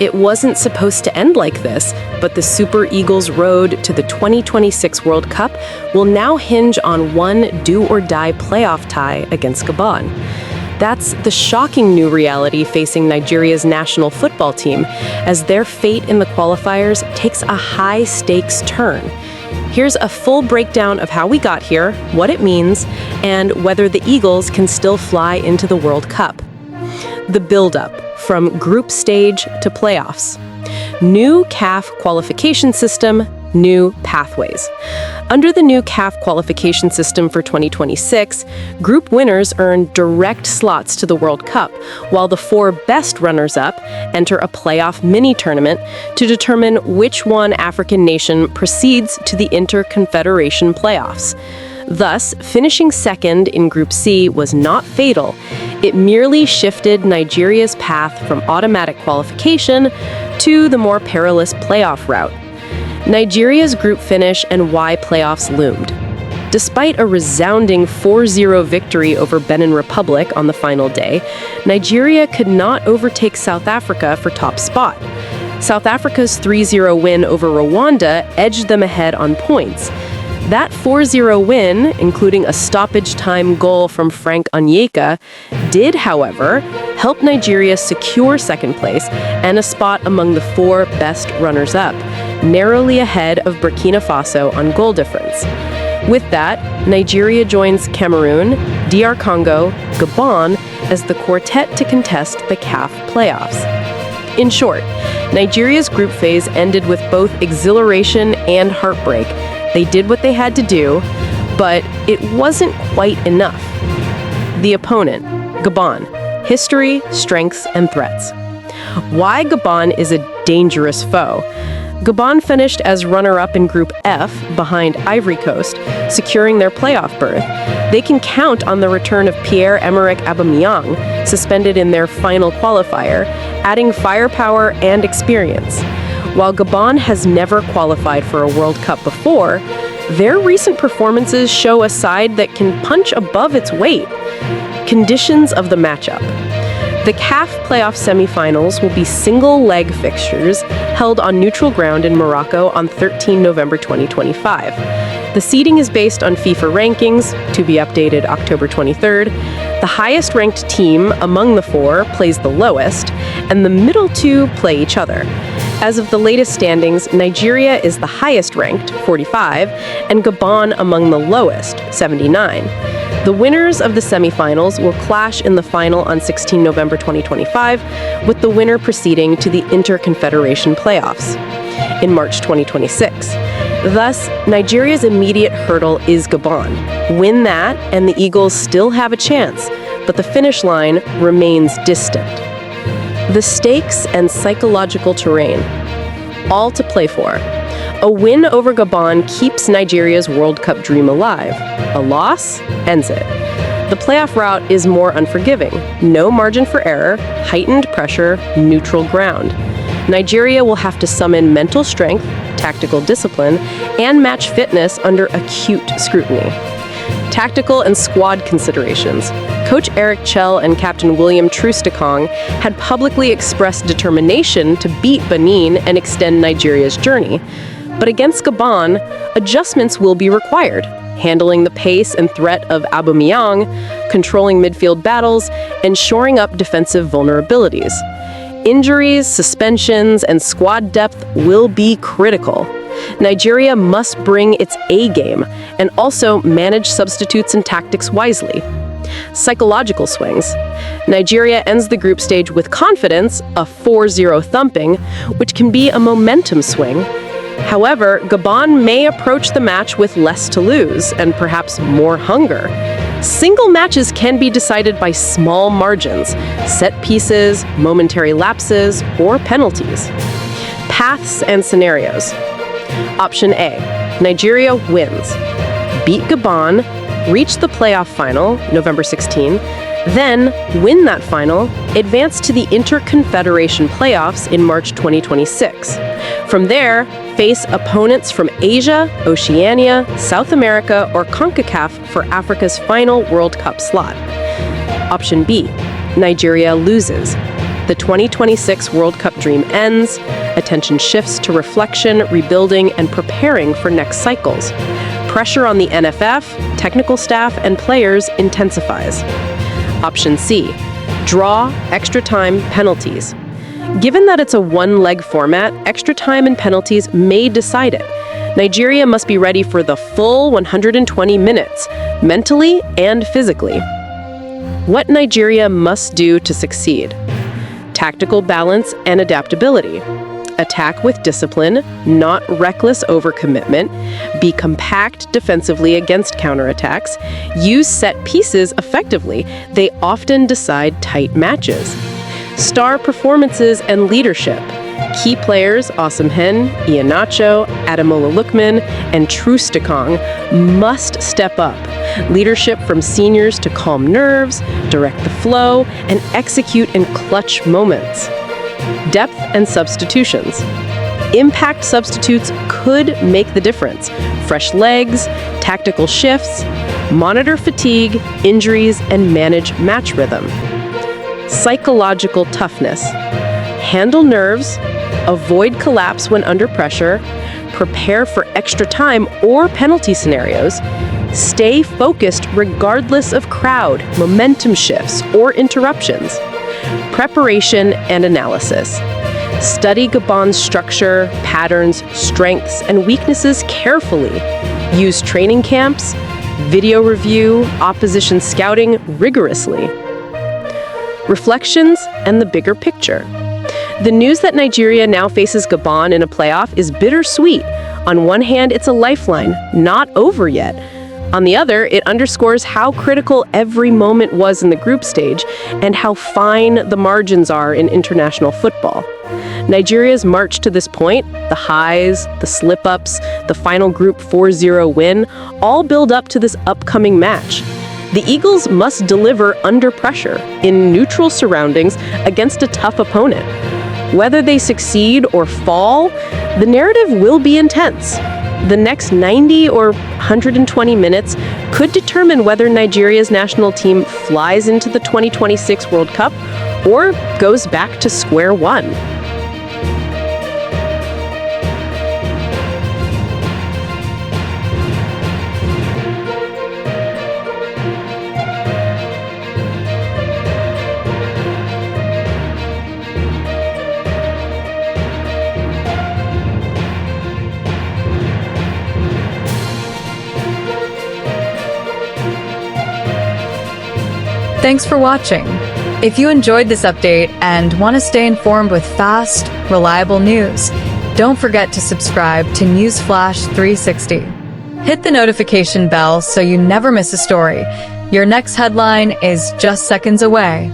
It wasn't supposed to end like this, but the Super Eagles' road to the 2026 World Cup will now hinge on one do-or-die playoff tie against Gabon. That's the shocking new reality facing Nigeria's national football team, as their fate in the qualifiers takes a high-stakes turn. Here's a full breakdown of how we got here, what it means, and whether the Eagles can still fly into the World Cup. The build-up, from group stage to playoffs. New CAF qualification system, new pathways. Under the new CAF qualification system for 2026, group winners earn direct slots to the World Cup, while the 4 best runners-up enter a playoff mini-tournament to determine which one African nation proceeds to the Inter-Confederation playoffs. Thus, finishing second in Group C was not fatal. It merely shifted Nigeria's path from automatic qualification to the more perilous playoff route. Nigeria's group finish and why playoffs loomed. Despite a resounding 4-0 victory over Benin Republic on the final day, Nigeria could not overtake South Africa for top spot. South Africa's 3-0 win over Rwanda edged them ahead on points. That 4-0 win, including a stoppage-time goal from Frank Onyeka, did, however, help Nigeria secure second place and a spot among the 4 best runners-up, narrowly ahead of Burkina Faso on goal difference. With that, Nigeria joins Cameroon, DR Congo, Gabon as the quartet to contest the CAF playoffs. In short, Nigeria's group phase ended with both exhilaration and heartbreak. They did what they had to do, but it wasn't quite enough. The opponent, Gabon. History, strengths, and threats. Why Gabon is a dangerous foe. Gabon finished as runner-up in Group F behind Ivory Coast, securing their playoff berth. They can count on the return of Pierre-Emerick Aubameyang, suspended in their final qualifier, adding firepower and experience. While Gabon has never qualified for a World Cup before, their recent performances show a side that can punch above its weight. Conditions of the matchup. The CAF playoff semifinals will be single-leg fixtures held on neutral ground in Morocco on 13 November 2025. The seeding is based on FIFA rankings, to be updated October 23rd. The highest-ranked team among the 4 plays the lowest, and the middle 2 play each other. As of the latest standings, Nigeria is the highest-ranked, 45, and Gabon among the lowest, 79. The winners of the semifinals will clash in the final on 16 November 2025, with the winner proceeding to the Inter-Confederation playoffs in March 2026. Thus, Nigeria's immediate hurdle is Gabon. Win that, and the Eagles still have a chance, but the finish line remains distant. The stakes and psychological terrain, all to play for. A win over Gabon keeps Nigeria's World Cup dream alive. A loss ends it. The playoff route is more unforgiving. No margin for error, heightened pressure, neutral ground. Nigeria will have to summon mental strength, tactical discipline, and match fitness under acute scrutiny. Tactical and squad considerations. Coach Eric Chell and Captain William Troost-Ekong had publicly expressed determination to beat Benin and extend Nigeria's journey. But against Gabon, adjustments will be required, handling the pace and threat of Aubameyang, controlling midfield battles, and shoring up defensive vulnerabilities. Injuries, suspensions, and squad depth will be critical. Nigeria must bring its A game and also manage substitutes and tactics wisely. Psychological swings. Nigeria ends the group stage with confidence, a 4-0 thumping, which can be a momentum swing. However, Gabon may approach the match with less to lose and perhaps more hunger. Single matches can be decided by small margins, set pieces, momentary lapses, or penalties. Paths and scenarios. Option A, Nigeria wins. Beat Gabon, reach the playoff final, November 16, then win that final, advance to the Inter-Confederation playoffs in March 2026. From there, face opponents from Asia, Oceania, South America, or CONCACAF for Africa's final World Cup slot. Option B, Nigeria loses. The 2026 World Cup dream ends, attention shifts to reflection, rebuilding, and preparing for next cycles. Pressure on the NFF, technical staff, and players intensifies. Option C, draw, extra time, penalties. Given that it's a one-leg format, extra time and penalties may decide it. Nigeria must be ready for the full 120 minutes, mentally and physically. What Nigeria must do to succeed: tactical balance and adaptability. Attack with discipline, not reckless overcommitment. Be compact defensively against counterattacks. Use set pieces effectively. They often decide tight matches. Star performances and leadership. Key players Osimhen, Iheanacho, Ademola Lookman, and Troost-Ekong must step up. Leadership from seniors to calm nerves, direct the flow, and execute in clutch moments. Depth and substitutions. Impact substitutes could make the difference. Fresh legs, tactical shifts, monitor fatigue, injuries, and manage match rhythm. Psychological toughness. Handle nerves, avoid collapse when under pressure, prepare for extra time or penalty scenarios, stay focused regardless of crowd, momentum shifts, or interruptions. Preparation and analysis. Study Gabon's structure, patterns, strengths, and weaknesses carefully. Use training camps, video review, opposition scouting rigorously. Reflections and the bigger picture. The news that Nigeria now faces Gabon in a playoff is bittersweet. On one hand, it's a lifeline, not over yet. On the other, it underscores how critical every moment was in the group stage and how fine the margins are in international football. Nigeria's march to this point, the highs, the slip-ups, the final Group 4-0 win, all build up to this upcoming match. The Eagles must deliver under pressure, in neutral surroundings, against a tough opponent. Whether they succeed or fall, the narrative will be intense. The next 90 or 120 minutes could determine whether Nigeria's national team flies into the 2026 World Cup or goes back to square one. Thanks for watching. If you enjoyed this update and want to stay informed with fast, reliable news, don't forget to subscribe to Newsflash 360. Hit the notification bell so you never miss a story. Your next headline is just seconds away.